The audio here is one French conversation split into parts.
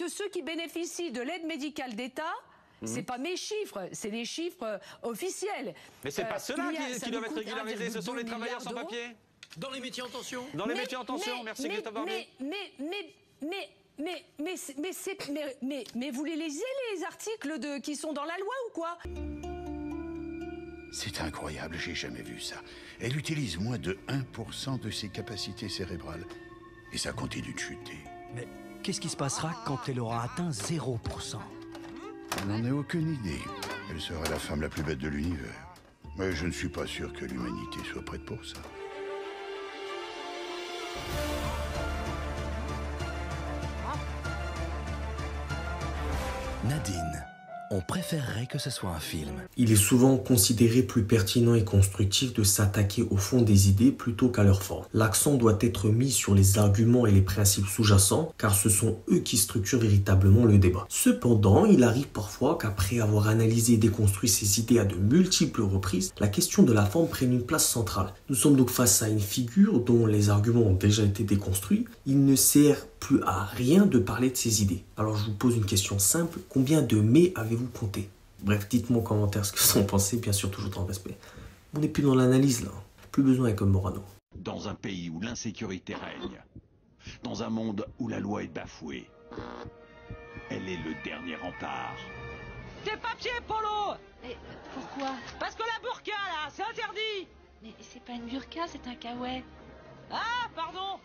que ceux qui bénéficient de l'aide médicale d'État, c'est pas mes chiffres, c'est les chiffres officiels. Mais c'est pas ceux-là qui doivent être régularisés, ce sont les travailleurs sans papier. Dans les métiers en tension. Dans les métiers en tension, merci Christophe Barbier. Mais vous les lisez les articles qui sont dans la loi ou quoi? C'est incroyable, j'ai jamais vu ça. Elle utilise moins de 1% de ses capacités cérébrales. Et ça continue de chuter. Mais qu'est-ce qui se passera quand elle aura atteint 0%? On n'en a aucune idée. Elle sera la femme la plus bête de l'univers. Mais je ne suis pas sûr que l'humanité soit prête pour ça. Nadine, on préférerait que ce soit un film. Il est souvent considéré plus pertinent et constructif de s'attaquer au fond des idées plutôt qu'à leur forme. L'accent doit être mis sur les arguments et les principes sous-jacents, car ce sont eux qui structurent véritablement le débat. Cependant, il arrive parfois qu'après avoir analysé et déconstruit ces idées à de multiples reprises, la question de la forme prenne une place centrale. Nous sommes donc face à une figure dont les arguments ont déjà été déconstruits. Il ne sert plus à rien de parler de ces idées. Alors je vous pose une question simple, combien de mais avez-vous compté? Bref, dites-moi en commentaire ce que vous en pensez, bien sûr toujours dans le respect. On n'est plus dans l'analyse là, plus besoin avec Morano. Dans un pays où l'insécurité règne, dans un monde où la loi est bafouée, elle est le dernier rempart. Tes papiers, Polo! Mais pourquoi? Parce que la burqa, là, c'est interdit! Mais c'est pas une burqa, c'est un kawaii. Ah, pardon!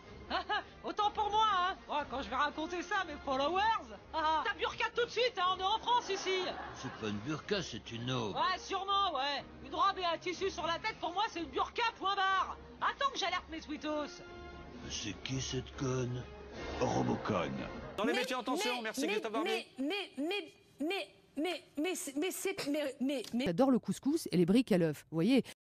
Autant pour moi, hein! Oh, quand je vais raconter ça à mes followers! Ta burqa tout de suite, hein, on est en France ici! C'est pas une burqa, c'est une eau. Ouais, sûrement, ouais! Une robe et un tissu sur la tête, pour moi, c'est une burqa, point barre! Attends que j'alerte mes sweetos! C'est qui cette conne? Robocon. Dans les métiers en tension, merci Christophe Barbier. Mais J'adore le couscous et les briques à l'œuf, vous voyez.